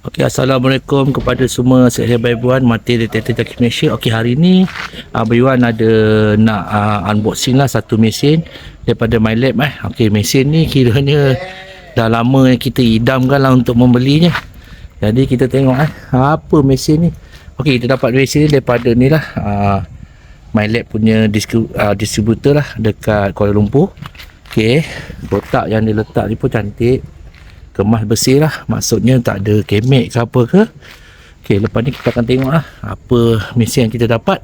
Okey, Assalamualaikum kepada semua sahabat Ibuan Mati Detektor Jaki Malaysia. Okey, hari ni Ibuan ada nak unboxing lah satu mesin daripada MyLab Okey, mesin ni kiranya dah lama yang kita idamkan lah untuk membelinya. Jadi kita tengok apa mesin ni. Okey, kita dapat mesin ni daripada ni lah MyLab punya distributor lah dekat Kuala Lumpur. Okey, kotak yang dia letak ni pun cantik, kemas bersih lah, maksudnya tak ada kemek ke apa ke. Okey, lepas ni kita akan tengok lah apa mesin yang kita dapat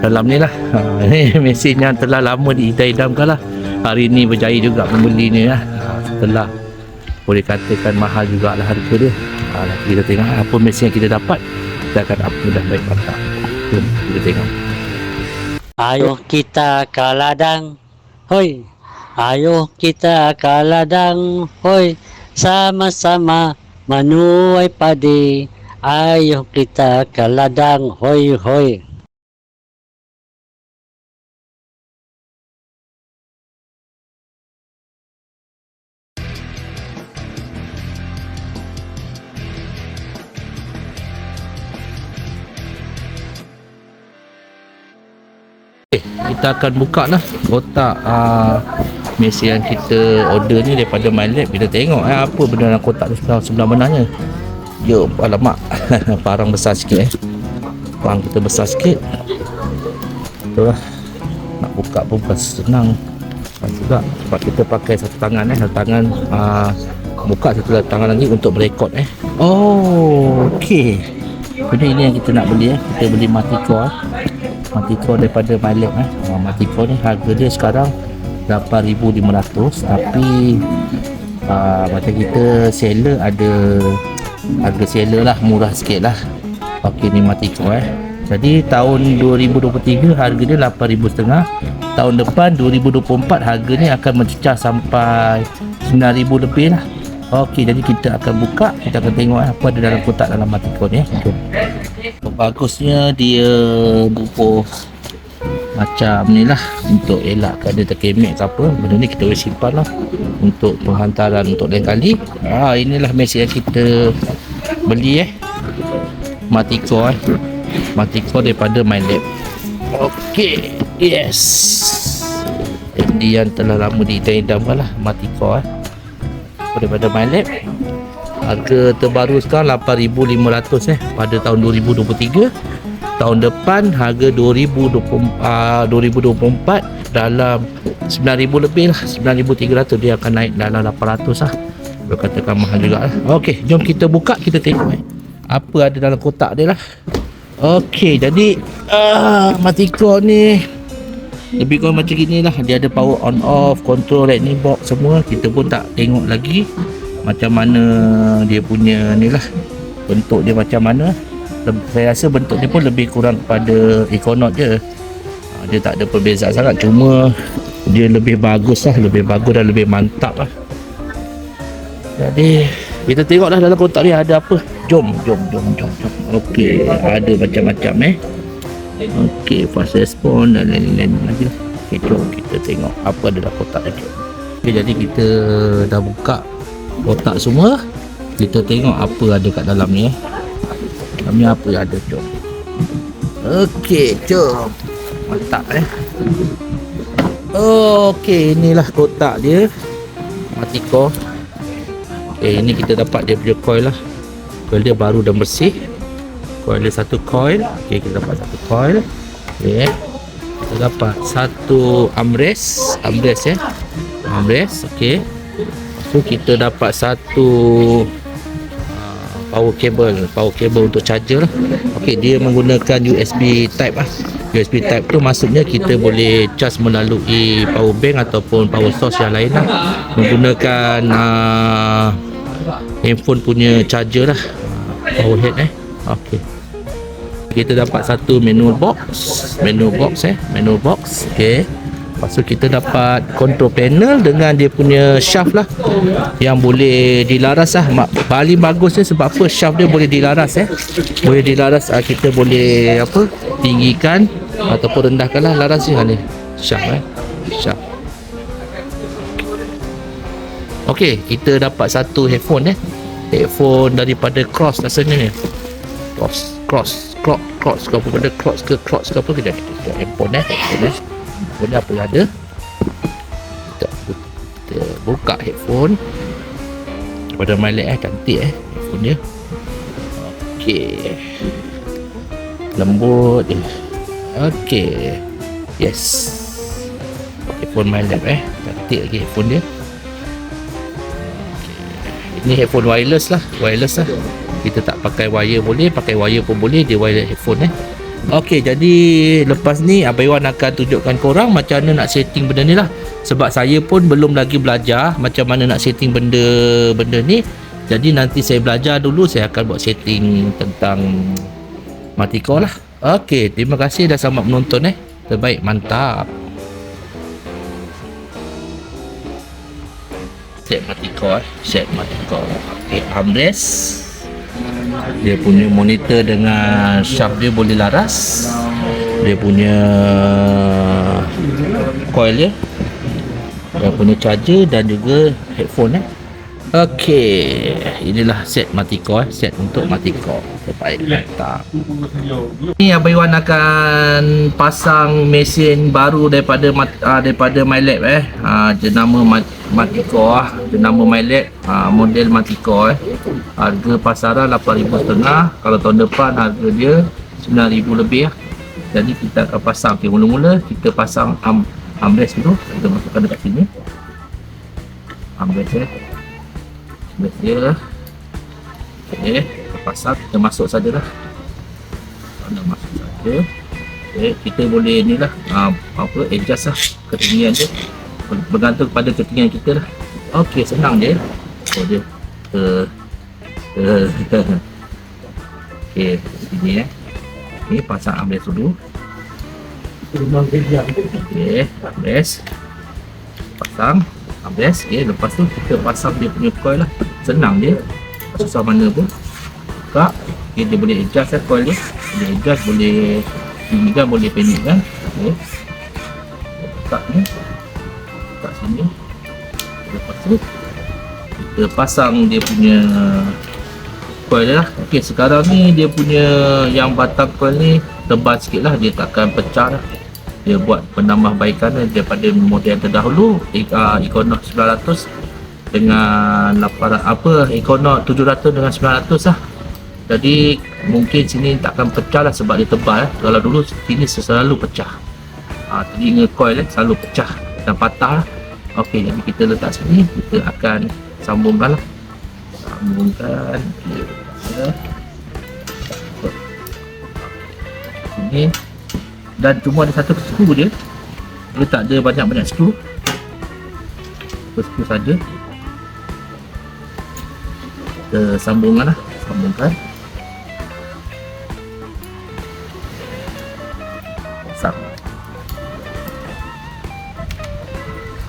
dalam ni lah. Ni mesin yang telah lama diidam-idamkan lah, hari ni berjaya juga membelinya lah. Setelah boleh katakan mahal jugalah harga dia. Kita tengok apa mesin yang kita dapat, kita akan apa dah baik mantap. Jom kita tengok. Ayo kita ke ladang, hoi. Ayo kita ke ladang, hoi. Sama-sama menuai padi. Ayo kita ke ladang, hoi hoi. Kita akan buka lah kotak mesin yang kita order ni daripada MyLab. Kita tengok apa benda dalam kotak ni sebelah mananya. Jom, alamak. Parang besar sikit parang kita besar sikit. Betul lah, nak buka pun bukan senang juga, sebab kita pakai satu tangan satu tangan buka, satu tangan lagi untuk merekod okey. Benda ini yang kita nak beli kita beli Multicore daripada MyLab Multicore ni harga dia sekarang 8,500, tapi macam kita seller ada harga seller lah, murah sikit lah. Okey, ni Multicore jadi tahun 2023 harga dia 8,500. Tahun depan 2024 harga ni akan mencecah sampai 9,000 lebih lah. Okey, jadi kita akan buka, kita akan tengok apa ada dalam kotak dalam Multicore ni. Jom. Bagusnya dia bubur macam ni lah, untuk elakkan dia terkemek ke apa. Benda ni kita boleh simpan lah untuk penghantaran untuk lain kali. Inilah mesin yang kita beli Multicore daripada MyLab. Okey, yes, ini yang telah lama diidam-idamkan lah, Multicore daripada MyLab. Harga terbaru sekarang 8,500 pada tahun 2023. Tahun depan harga 2024 dalam 9,000 lebih lah, 9,300. Dia akan naik dalam 800 lah. Berkatakan mahal juga lah. Okey, jom kita buka, kita tengok apa ada dalam kotak dia lah. Okey, jadi Multicore ni lebih kurang macam gini lah. Dia ada power on off, control lightning box semua. Kita pun tak tengok lagi macam mana dia punya ni lah, bentuk dia macam mana. Saya rasa bentuk dia pun lebih kurang kepada Econaut je. Dia tak ada perbezaan sangat, cuma dia lebih bagus lah, lebih bagus dan lebih mantap lah. Jadi kita tengoklah dalam kotak ni ada apa. Jom. Okey, ada macam-macam okey, fast response dan lain-lain lagi lah. Okey, jom kita tengok apa ada dalam kotak ni. Okey, jadi kita dah buka kotak semua. Kita tengok apa ada kat dalam ni dalam ni apa yang ada. Jom. Okey, jom. Mantap okey, inilah kotak dia Multicore. Okey, ini kita dapat dia punya coil lah. Coil dia baru dan bersih. Coil dia satu coil. Okey, kita dapat satu coil. Okey, kita dapat satu armrest armrest. Okey, so kita dapat satu power cable untuk charger lah. Okey, dia menggunakan USB type USB type tu maksudnya kita boleh charge melalui power bank ataupun power source yang lain lah, menggunakan handphone punya charger lah, power head okey. Kita dapat satu manual box okey. Lepas tu kita dapat control panel dengan dia punya shaft lah, yang boleh dilaras lah. Paling bagusnya sebab apa, shaft dia boleh dilaras boleh dilaras. Kita boleh tinggikan ataupun rendahkan lah laras ni shaft shaft. Okey, kita dapat satu headphone headphone daripada Cross rasanya ni. Cross ke apa, benda Cross ke apa, kejap kita handphone ni apa yang ada. Kita buka headphone daripada Mylet cantik headphone dia. Okey, lembut dia. Okey, yes, headphone Mylet cantik lagi headphone dia. Ini headphone wireless lah. Kita tak pakai wire boleh, pakai wire pun boleh, dia wireless headphone Okey, jadi lepas ni Abang Iwan akan tunjukkan korang macam mana nak setting benda ni lah. Sebab saya pun belum lagi belajar macam mana nak setting benda ni. Jadi nanti saya belajar dulu, saya akan buat setting tentang Maticore lah. Okey, terima kasih dah selamat menonton Terbaik, mantap. Set Maticore. Okey, armrest. Dia punya monitor dengan shaft dia boleh laras. Dia punya coil dia, punya charger dan juga headphone Okey, inilah set Maticore, set untuk Maticore. Terbaik, mantap. Ni Abang Iwan akan pasang mesin baru daripada MyLab jenama Maticore, jenama MyLab, model Maticore harga pasaran 8,500. Kalau tahun depan harga dia 9,000 lebih Jadi kita akan pasang. Okay, mula-mula kita pasang armrest dulu. Kita masukkan dekat sini armrest dia. Okay, kita pasang, kita masuk sajalah. Dah masuk saja. Okay, kita boleh ni lah adjust lah ketinggian dia, bergantung pada ketinggian kita lah. Okey, senang je. Dia okey, sini ni pasang armrest dulu. Okey, armrest pasang armrest. Okey, lepas tu kita pasang dia punya coil lah. Senang je, susah mana pun. Buka. Okey, dia boleh adjust coil dia. Boleh adjust, boleh tinggikan, boleh pendekkan. Okey, buka ni, buka sini. Lepas tu kita pasang dia punya coil dia lah. Okey, sekarang ni dia punya yang batang coil ni tebal sikit lah, dia takkan pecah lah. Dia buat penambahbaikan daripada model terdahulu, Equinox 900 dengan Equinox 700 dengan 900 lah. Jadi mungkin sini takkan pecah lah sebab dia tebal Kalau dulu sini selalu pecah, telinga coil selalu pecah dan patah lah. Okey, jadi kita letak sini, kita akan sambungkan lah. Sini, dan cuma ada satu skru je, dia tak ada banyak-banyak skru. Satu skru saja. Kita sambungkan.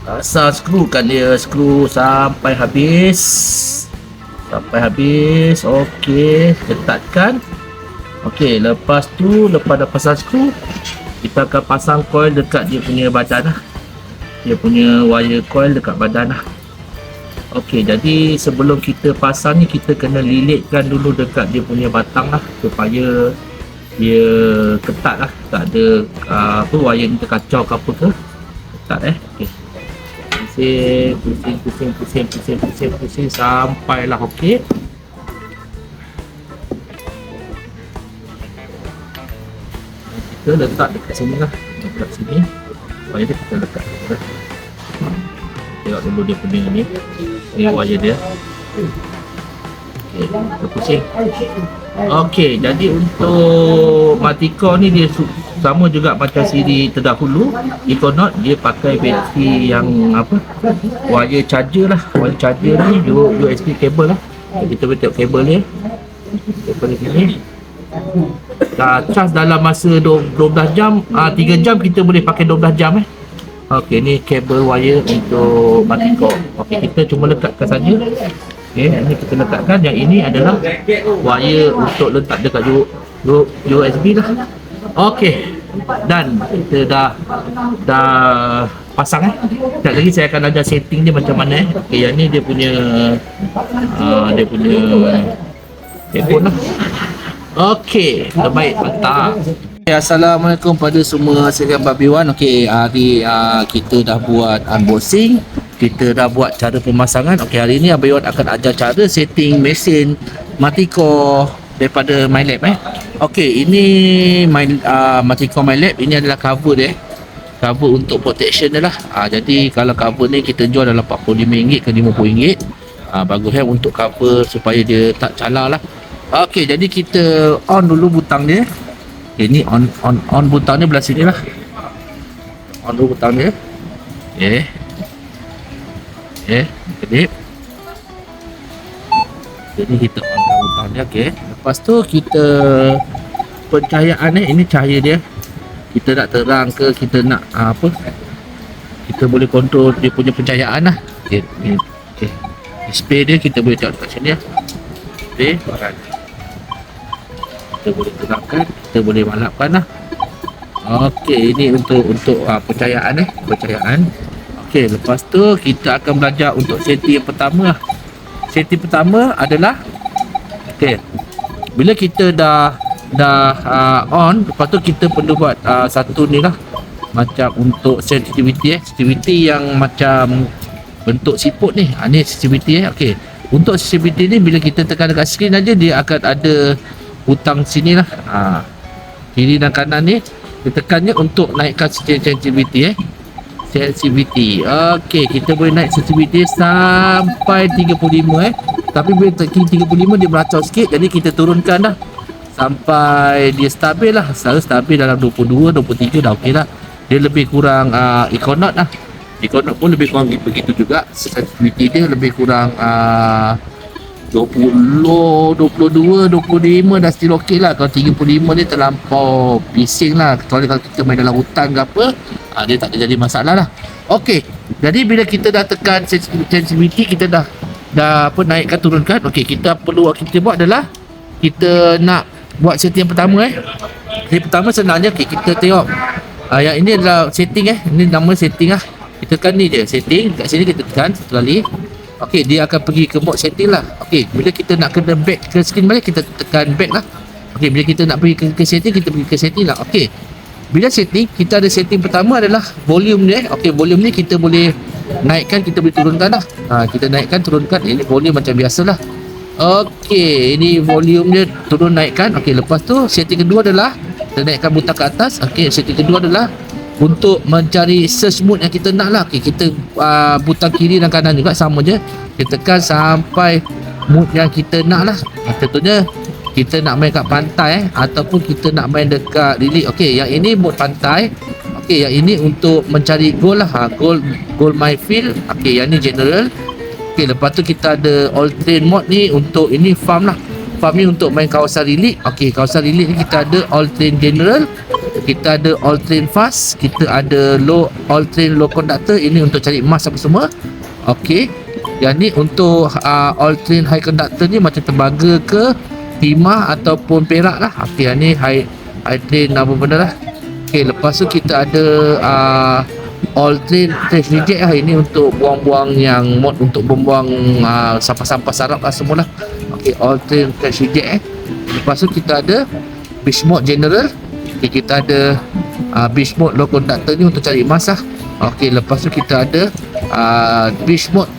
Asal skrukan dia, skru sampai habis. Okey, ketatkan. Okey, lepas dah pasang skru, kita akan pasang coil dekat dia punya badan lah. Dia punya wire coil dekat badan lah. Okey, jadi sebelum kita pasang ni, kita kena lilitkan dulu dekat dia punya batang lah, supaya dia ketat lah. Tak ada wire ni terkacau ke apa ke. Ketat Okey, pusing sampailah okey. Kita letak dekat sini lah, dekat sini. Wire dia kita letak. Tengok dulu dia punya ni wire dia. Okey, kita pusing. Okey, jadi untuk Maticore ni dia sama juga macam siri terdahulu Equinox. Dia pakai bateri yang wire charger lah. Wire charger ni USB kabel lah. Kita boleh tengok kabel ni. Kabel ni sini. Charge dalam masa 12 jam, 3 jam kita boleh pakai 12 jam Okey, ni kabel wire untuk Maticore. Okey, kita cuma lekatkan saja. Okey, ini kita letakkan. Yang ini adalah wire untuk letak dekat USB lah. Okey, dan kita dah pasang sekejap lagi saya akan ajar setting dia macam mana okey, yang ni dia punya telefon lah. Okey, terbaik, mantap. Okay, Assalamualaikum pada semua sekalian babiwan. Okey, hari kita dah buat unboxing, kita dah buat cara pemasangan. Okey, hari ni Abang Wan akan ajar cara setting mesin Matico daripada MyLab Okey, ini Matico MyLab, ini adalah cover dia. Cover untuk protection dia lah. Jadi kalau cover ni kita jual dalam RM45 ke RM50. Bagus untuk cover supaya dia tak calar lah. Okey, jadi kita on dulu butang dia. Okay, ni on butang ni belah sini lah. On dulu butang dia. Kedip. Jadi kita on butang dia. Okey. Lepas tu kita pencahayaan ini cahaya dia. Kita nak terang ke, kita nak apa, kita boleh kontrol dia punya pencahayaan lah. Okay. Display dia kita boleh tengok kat sini lah. Display kita boleh terangkan, kita boleh malapkan lah. Okey, ini untuk pencahayaan pencahayaan. Okey, lepas tu kita akan belajar untuk setting yang pertama lah. Setting pertama adalah okey, bila kita dah on, lepas tu kita perlu buat satu ni lah, macam untuk sensitivity sensitivity yang macam bentuk siput ni. Ni sensitivity okey, untuk sensitivity ni bila kita tekan dekat skrin aja dia akan ada butang sini lah, kiri dan kanan ni kita tekannya untuk naikkan sensitivity sensitivity. Okey, kita boleh naik sensitivity sampai 35 tapi bila tekan 35 dia meracau sikit, jadi kita turunkan dah sampai dia stabil lah. Selalu stabil dalam 22, 23 dah okey lah. Dia lebih kurang Econote lah. Econote pun lebih kurang begitu juga. Sensitivity dia lebih kurang 20, 22, 25 dah still okey lah. Kalau 35 dia terlampau bising lah. Kecuali kalau kita main dalam hutan ke apa, dia tak ada jadi masalah lah. Okey, jadi bila kita dah tekan sensitivity, kita dah naikkan turunkan. Okey, kita buat adalah kita nak buat setting yang pertama Setting pertama senangnya kita tengok yang ini adalah setting ini nama setting lah. Kita tekan ni je setting, kat sini kita tekan satu kali. Okey, dia akan pergi ke mode setting lah. Okey, bila kita nak kena back ke screen balik, kita tekan back lah. Okey, bila kita nak pergi ke setting, kita pergi ke setting lah. Okey, bila setting, kita ada setting pertama adalah volume dia. Okey, volume ni kita boleh naikkan, kita boleh turunkan lah. Kita naikkan, turunkan. Ini volume macam biasalah. Okey, ini volume dia turun naikkan. Okey, lepas tu setting kedua adalah kita naikkan butang ke atas. Okey, setting kedua adalah untuk mencari search mode yang kita nak lah. Okey, kita butang kiri dan kanan juga sama je. Kita tekan sampai mode yang kita nak lah. Contohnya kita nak main kat pantai ataupun kita nak main dekat lilik. Okey, yang ini mode pantai. Okey, yang ini untuk mencari goal lah. Goal my field. Okey, yang ni general. Okey, lepas tu kita ada all terrain mode ni untuk ini farm lah. Farm ni untuk main kawasan lilik. Okey, kawasan lilik ni kita ada all terrain general, kita ada all terrain fast, kita ada all terrain low conductor. Ini untuk cari emas apa semua. Okey, yang ni untuk all terrain high conductor ni macam tembaga ke timah ataupun perak lah. Okey, yang ni high terrain apa benda lah. Okey, lepas tu kita ada all terrain trash reject lah. Ini untuk buang-buang yang mod untuk buang sampah-sampah sarap lah semualah. Okey, all terrain trash reject Lepas tu kita ada beach mode general. Okey, kita ada beach mode low conductor ni untuk cari emas lah. Okey, lepas tu kita ada beach mode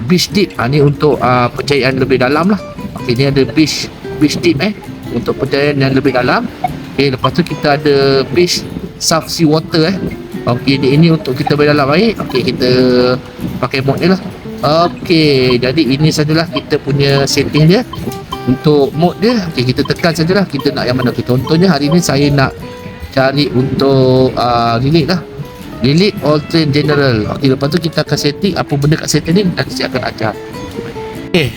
beach deep. Ni untuk pencahayaan lebih dalam lah. Okey, ni ada beach deep untuk pencahayaan yang lebih dalam. Okey, lepas tu kita ada beach soft sea water Okey, ini untuk kita berdalam air. Okey, kita pakai mode ni lah. Okey, jadi ini sajalah kita punya setting dia. Untuk mode dia, okey, kita tekan sajalah kita nak yang mana. Okay, contohnya hari ni saya nak cari untuk lilik lah. Lilik all terrain general. Okey, lepas tu kita akan setting apa benda kat setting ni, nanti saya akan ajar. Okey,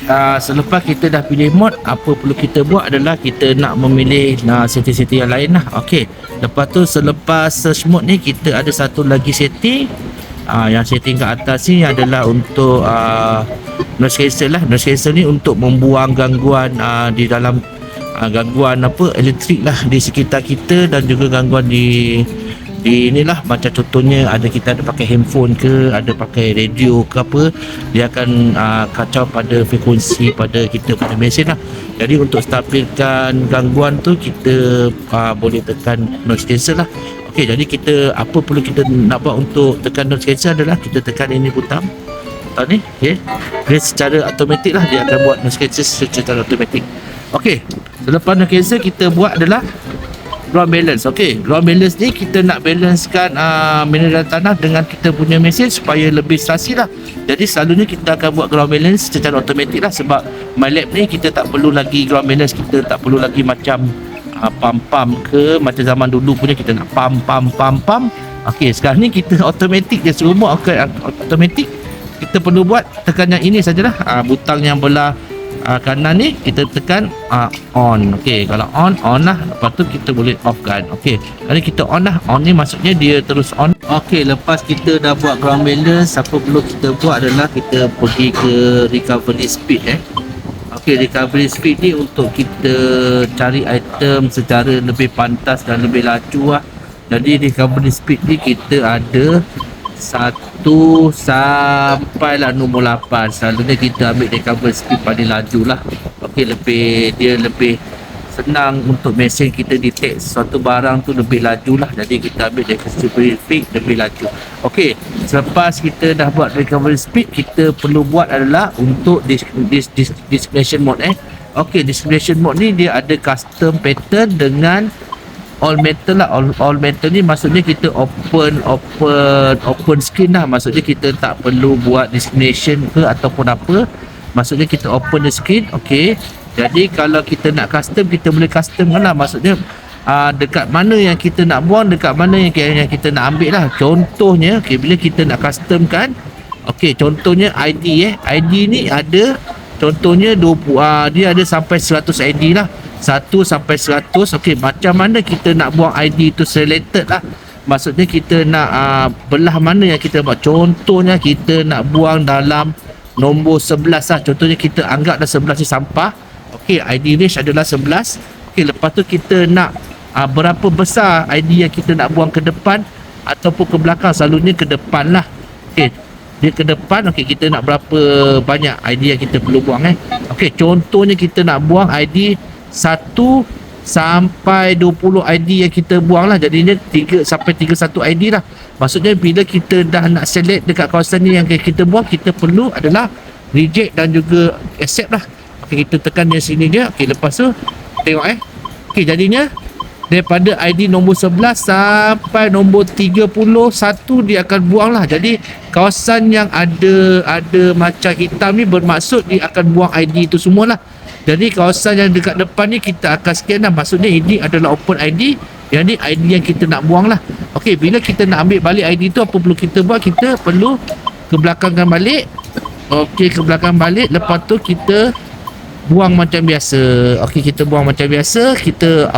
selepas kita dah pilih mode, apa perlu kita buat adalah kita nak memilih setting-setting yang lain lah. Okey, lepas tu selepas search mode ni kita ada satu lagi setting. Yang setting kat atas ni adalah untuk noise cancel lah. Noise cancel ni untuk membuang gangguan di dalam gangguan elektrik lah di sekitar kita dan juga gangguan di inilah macam contohnya kita ada pakai handphone ke, ada pakai radio ke apa, dia akan kacau pada frekuensi pada kita pada mesin lah. Jadi untuk stabilkan gangguan tu kita boleh tekan noise cancel lah. Okey, jadi kita apa perlu kita nak buat untuk tekan noise cancel adalah kita tekan ini butang ni, okey. Dia secara automatik lah dia akan buat noise cancel secara automatik. Okey, selepas noise cancel kita buat adalah ground balance. Okey, ground balance ni kita nak balancekan mineral tanah dengan kita punya mesin supaya lebih serasi lah. Jadi selalunya kita akan buat ground balance secara automatik lah, sebab MyLab ni kita tak perlu lagi ground balance, kita tak perlu lagi macam pam ke macam zaman dulu punya kita nak pam. Okey, sekarang ni kita automatik je, semua automatik. Kita perlu buat tekan yang ini sajalah, butang yang belah kanan ni kita tekan on. Okey, kalau on lah, lepas tu kita boleh off kan. Okey, kalau kita on lah, on ni maksudnya dia terus on. Okey, lepas kita dah buat ground balance, apa perlu kita buat adalah kita pergi ke recovery speed. Okey, recovery speed ni untuk kita cari item secara lebih pantas dan lebih laju lah. Jadi recovery speed ni kita ada 1 sampai lah nombor 8. Selalunya kita ambil recovery speed paling laju lah. Okey, dia lebih senang untuk mesin kita detect suatu barang tu lebih laju lah. Jadi kita ambil recovery speed lebih laju. Okey, selepas kita dah buat recovery speed, kita perlu buat adalah untuk discrimination mode. Okey, discrimination mode ni dia ada custom pattern dengan all metal lah. All metal ni maksudnya kita open screen lah. Maksudnya kita tak perlu buat discrimination ke ataupun apa. Maksudnya kita open the screen. Okey, jadi kalau kita nak custom, kita boleh custom lah. Maksudnya dekat mana yang kita nak buang, dekat mana yang kita nak ambil lah. Contohnya, okay, bila kita nak custom kan, okey, contohnya ID ID ni ada, contohnya 20, dia ada sampai 100 ID lah, 1 sampai 100. Okey, macam mana kita nak buang ID tu selected lah. Maksudnya kita nak belah mana yang kita buat. Contohnya kita nak buang dalam nombor 11 lah. Contohnya kita anggap dah 11 ni sampah. Okey, ID range adalah 11. Okey, lepas tu kita nak berapa besar ID yang kita nak buang ke depan ataupun ke belakang. Selalunya ke depan lah. Okey, dia ke depan. Okey, kita nak berapa banyak ID yang kita perlu buang Okey, contohnya kita nak buang ID 1 sampai 20 ID yang kita buang lah. Jadinya 3 sampai 31 ID lah. Maksudnya bila kita dah nak select dekat kawasan ni yang kita buang, kita perlu adalah reject dan juga accept lah. Okey, kita tekan di sini dia. Okey, lepas tu tengok Okey, jadinya daripada ID nombor 11 sampai nombor 31 dia akan buang lah. Jadi kawasan yang ada macam hitam ni bermaksud dia akan buang ID tu semualah. Jadi kawasan yang dekat depan ni kita akan scan lah. Maksudnya ini adalah open ID. Jadi ID yang kita nak buang lah. Okey, bila kita nak ambil balik ID tu, apa perlu kita buat? Kita perlu ke belakangkan balik. Okey, ke belakang balik. Lepas tu kita buang macam biasa. Okey, kita buang macam biasa. Kita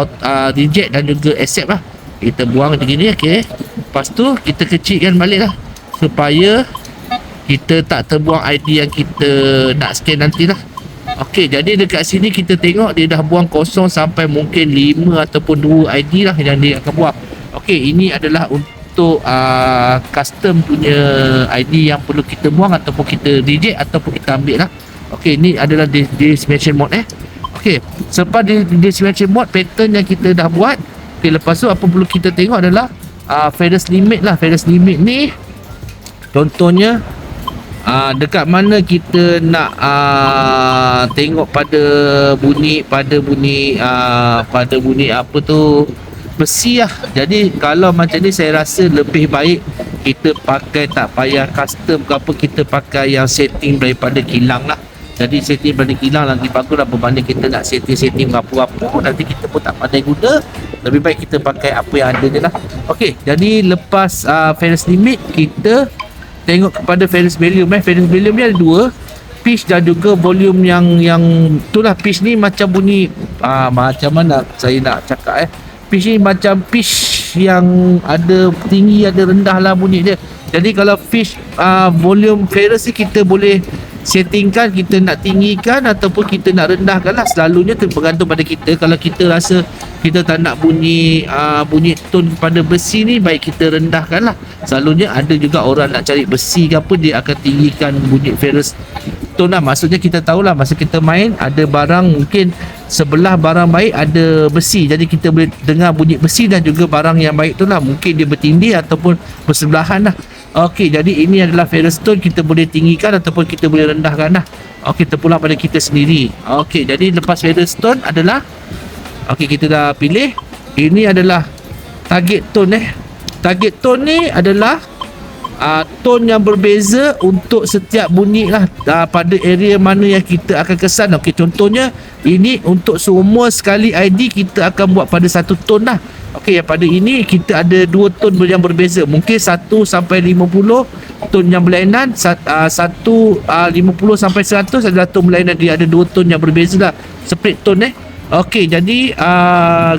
reject dan juga accept lah. Kita buang macam gini. Okey, lepas tu kita kecilkan balik lah, supaya kita tak terbuang ID yang kita nak scan nantilah. Okey, jadi dekat sini kita tengok dia dah buang kosong sampai mungkin 5 ataupun 2 ID lah yang dia akan buang. Okey, ini adalah untuk custom punya ID yang perlu kita buang ataupun kita reject ataupun kita ambil lah. Okey, ini adalah discrimination mode Okey, selepas discrimination mode, pattern yang kita dah buat. Okey, lepas tu apa perlu kita tengok adalah Ferris limit lah. Ferris limit ni contohnya dekat mana kita nak tengok pada bunyi apa tu, besi lah. Jadi kalau macam ni saya rasa lebih baik kita pakai, tak payah custom ke apa, kita pakai yang setting daripada kilang lah. Jadi setting daripada kilang nanti bagus lah, berbanding kita nak setting apa-apa nanti kita pun tak pandai guna. Lebih baik kita pakai apa yang ada je lah. Okey, jadi lepas Ferris limit, kita tengok kepada Ferris Valium. Ferris Valium ni ada 2, pitch dan juga volume yang itulah. Pitch ni macam bunyi macam mana saya nak cakap pitch ni macam pitch yang ada tinggi ada rendah lah bunyi dia. Jadi kalau pitch volume Ferris ni kita boleh settingkan, kita nak tinggikan ataupun kita nak rendahkan lah. Selalunya tergantung pada kita. Kalau kita rasa kita tak nak bunyi bunyi tone pada besi ni, baik kita rendahkan lah. Selalunya ada juga orang nak cari besi ke apa, dia akan tinggikan bunyi Ferrous tone lah. Maksudnya kita tahulah masa kita main ada barang, mungkin sebelah barang baik ada besi, jadi kita boleh dengar bunyi besi, dan juga barang yang baik tu lah mungkin dia bertindih ataupun bersebelahan lah. Okey, jadi ini adalah Ferrous tone, kita boleh tinggikan ataupun kita boleh rendahkan lah. Okey, terpulang pada kita sendiri. Okey, jadi lepas Ferrous tone adalah, okey, kita dah pilih. Ini adalah target tone. Target tone ni adalah tone yang berbeza untuk setiap bunyi lah, pada area mana yang kita akan kesan. Okey, contohnya ini untuk semua sekali ID kita akan buat pada satu tone lah. Okey, yang pada ini kita ada dua tone yang berbeza. Mungkin 1 sampai 50 tone yang berlainan, 50 sampai 100 adalah tone berlainan. Dia ada dua tone yang berbeza lah, split tone. Okey, jadi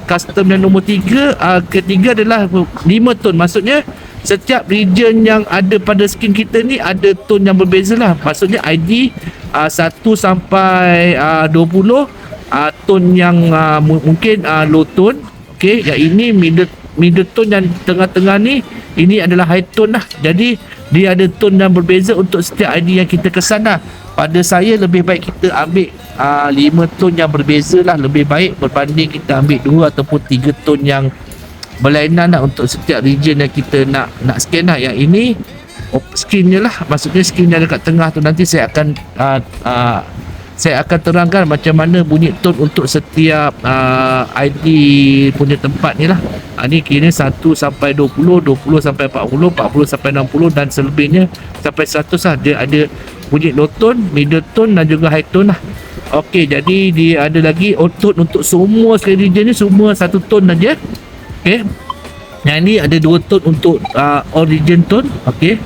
custom yang nombor 3, ketiga adalah 5 tone. Maksudnya setiap region yang ada pada skin kita ni ada tone yang berbeza lah. Maksudnya ID 1 sampai 20 tone yang mungkin low tone. Okey, yang ini middle tone, yang tengah-tengah ni ini adalah high tone lah. Jadi dia ada tone yang berbeza untuk setiap ID yang kita kesan lah. Pada saya lebih baik kita ambil 5 tone yang berbeza lah, lebih baik berbanding kita ambil 2 ataupun 3 tone yang berlainan lah untuk setiap region yang kita nak scan lah. Yang ini screennya lah, maksudnya screen yang dekat tengah tu, nanti saya akan terangkan macam mana bunyi tone untuk setiap ID punya tempat ni lah. Ni kira 1 sampai 20, 20 sampai 40, 40 sampai 60 dan selebihnya sampai 100 lah. Dia ada bunyi low tone, middle tone dan juga high tone lah. Okey, jadi dia ada lagi tone untuk semua sekali region ni, semua satu tone aja. Okey, yang ni ada 2 tone untuk all region tone. Okey,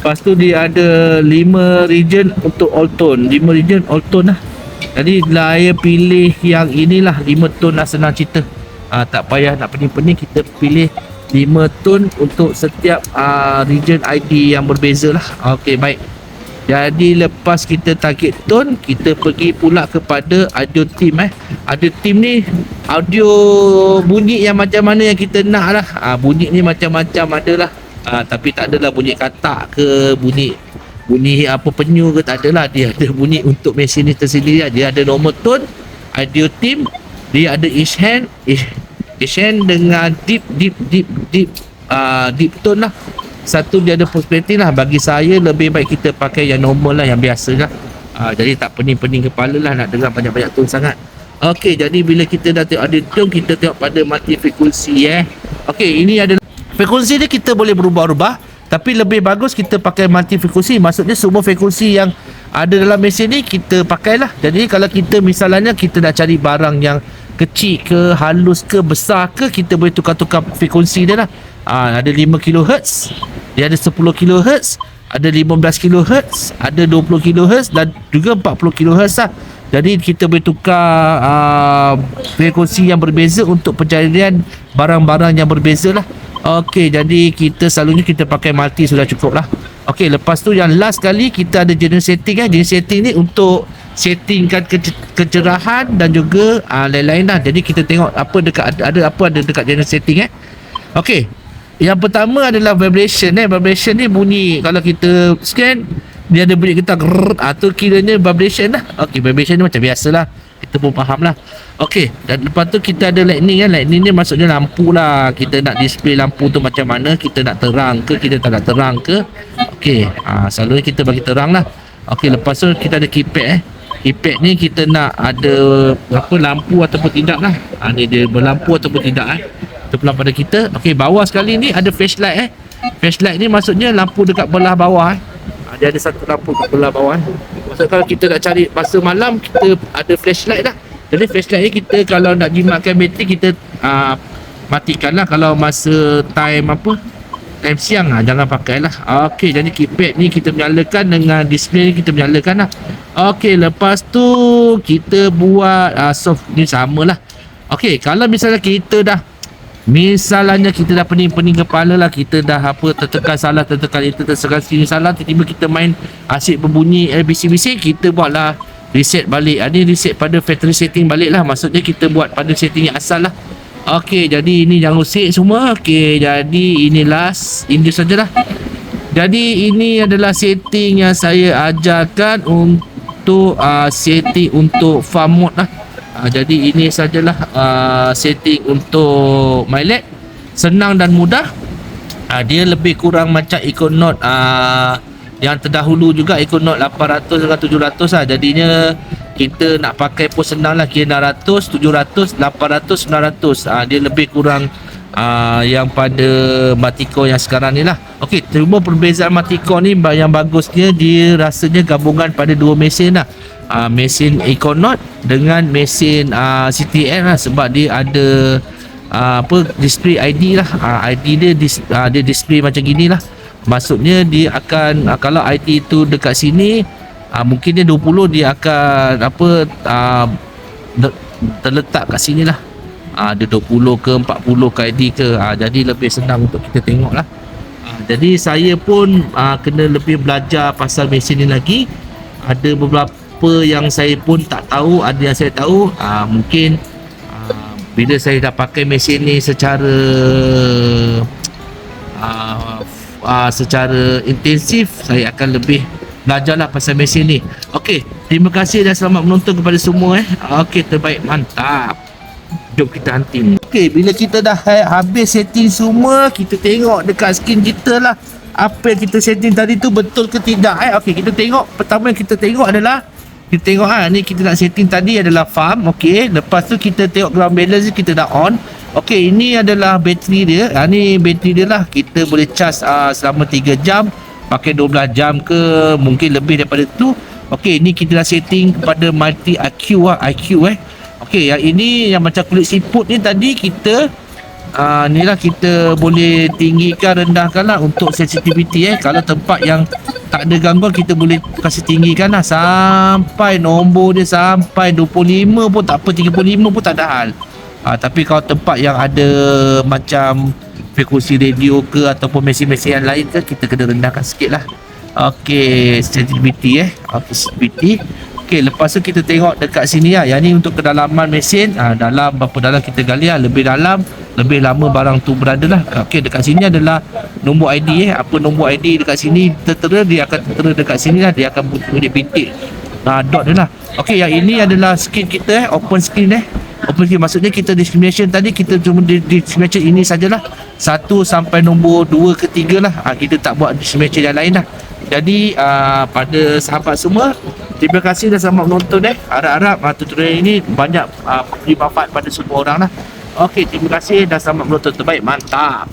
lepas tu dia ada 5 region untuk all tone, 5 region all tone lah. Jadi saya pilih yang inilah 5 tone lah, senang cerita. Tak payah nak pening-pening, kita pilih 5 tone untuk setiap region ID yang berbeza lah. Okey, baik. Jadi lepas kita target tone, kita pergi pula kepada audio theme. Audio theme ni audio bunyi yang macam mana yang kita nak lah. Bunyi ni macam-macam ada lah. Tapi tak adalah bunyi katak ke, bunyi apa penyu ke, tak adalah. Dia ada bunyi untuk mesin ni tersendiri lah. Dia ada normal tone, audio theme, dia ada each hand dengan deep tone lah. Satu dia ada perspektif lah. Bagi saya lebih baik kita pakai yang normal lah, yang biasa lah. Jadi tak pening-pening kepala lah nak dengar banyak-banyak tone sangat. Okey, jadi bila kita dah tengok audio tone, kita tengok pada multi frekuensi. Okey, ini adalah frekuensi ni kita boleh berubah-ubah, tapi lebih bagus kita pakai multi frekuensi. Maksudnya semua frekuensi yang ada dalam mesin ni kita pakailah. Jadi kalau kita misalnya kita nak cari barang yang kecil ke, halus ke, besar ke, kita boleh tukar-tukar frekuensi dia lah. Ada 5 kHz, dia ada 10 kHz, ada 15 kHz, ada 20 kHz dan juga 40 kHz lah. Jadi kita boleh tukar frekuensi yang berbeza untuk pencarian barang-barang yang berbeza lah. Okey, jadi kita selalunya kita pakai multi sudah cukup lah. Okey, lepas tu yang last kali kita ada general setting. General setting ni untuk settingkan kecerahan dan juga lain-lain lah. Jadi kita tengok apa ada dekat general setting. Okey, yang pertama adalah vibration. Vibration ni bunyi kalau kita scan, dia ada bunyi getar tu kiranya vibration lah. Okey, vibration ni macam biasalah, kita pun faham lah. Okey, dan lepas tu kita ada lightning. Lightning ni maksudnya lampu lah. Kita nak display lampu tu macam mana, kita nak terang ke, kita tak nak terang ke. Okey, selalunya kita bagi terang lah. Okey, lepas tu kita ada keypad. Keypad ni kita nak ada lampu ataupun tidak lah. Ni dia berlampu ataupun tidak. Terpulang pada kita. Okey, bawah sekali ni ada flashlight. Flashlight ni maksudnya lampu dekat belah bawah. Dia ada satu lampu kat belah bawah. Maksud kalau kita nak cari masa malam, kita ada flashlight lah. Jadi flashlight ni kita kalau nak jimatkan bateri, kita matikan lah. Kalau masa time siang jangan pakai lah. Okey, jadi keypad ni kita menyalakan, dengan display ni kita menyalakan lah. Okey, lepas tu kita buat soft ni sama lah. Okey, kalau misalnya kita dah pening-pening kepala lah, kita dah tertekan salah, tertekan sini salah, tiba-tiba kita main asyik berbunyi bising-bising, kita buatlah reset balik. Ni reset pada factory setting balik lah. Maksudnya kita buat pada setting yang asal lah. Okey, jadi ini yang usik semua. Okey, jadi ini last. Ini sajalah. Jadi ini adalah setting yang saya ajarkan untuk setting untuk farm mode lah. Jadi ini sajalah setting untuk MyLab. Senang dan mudah. Dia lebih kurang macam Econote yang terdahulu juga, Econote 800 dengan 700 lah. Jadinya kita nak pakai pun senang lah, kira 600, 700, 800, 900. Dia lebih kurang yang pada Matico yang sekarang ni lah. Okey, cuma perbezaan Matico ni yang bagusnya dia rasanya gabungan pada dua mesin lah. Mesin Econote dengan mesin CTN lah, sebab dia ada display ID lah. ID dia dia display macam gini lah. Maksudnya dia akan kalau ID tu dekat sini mungkin dia 20, dia akan terletak kat sini lah. Dia 20 ke 40 ke ID ke. Jadi lebih senang untuk kita tengok lah. Jadi saya pun kena lebih belajar pasal mesin ni lagi. Ada beberapa yang saya pun tak tahu, ada yang saya tahu. Mungkin bila saya dah pakai mesin ni secara secara intensif, saya akan lebih belajarlah pasal mesin ni. Okey, terima kasih dan selamat menonton kepada semua. Okey, terbaik, mantap. Jom kita hunting. Okey, bila kita dah habis setting semua, kita tengok dekat skrin kita lah apa yang kita setting tadi tu betul ke tidak. Okey, kita tengok. Pertama yang kita tengok adalah kita tengok ni kita nak setting tadi adalah farm. Okey, lepas tu kita tengok ground balance kita dah on. Okey, ini adalah bateri dia. Ni bateri dia lah. Kita boleh charge selama 3 jam, pakai 12 jam ke mungkin lebih daripada tu. Okey, ni kita dah setting kepada multi IQ IQ. Okey, yang ini yang macam kulit siput ni tadi kita ni lah kita boleh tinggikan rendahkan lah untuk sensitivity. Kalau tempat yang tak ada gangguan kita boleh kasih tinggikan lah sampai nombor dia sampai 25 pun tak apa, 35 pun tak ada hal. Tapi kalau tempat yang ada macam frekuensi radio ke ataupun mesin-mesin yang lain ke, kita kena rendahkan sikit lah. Okey, sensitivity sensitivity. Okey, lepas tu kita tengok dekat sini lah. Yang ni untuk kedalaman mesin. Dalam berapa dalam kita gali lah. Lebih dalam, lebih lama barang tu berada lah. Okey, dekat sini adalah nombor ID. Apa nombor ID dekat sini tertera, dia akan tertera dekat sini lah. Dia akan bunyi bintik dot dia lah. Okey, yang ini adalah screen kita open screen. Open screen maksudnya kita discrimination tadi kita cuma discrimination ini sajalah. 1 sampai nombor 2 ke 3 lah. Kita tak buat discrimination yang lain lah. Jadi pada sahabat semua, terima kasih dah selamat menonton. Harap-harap tutorial ini banyak memberi manfaat pada semua orang lah. Okey, terima kasih dan selamat menonton. Terbaik, mantap.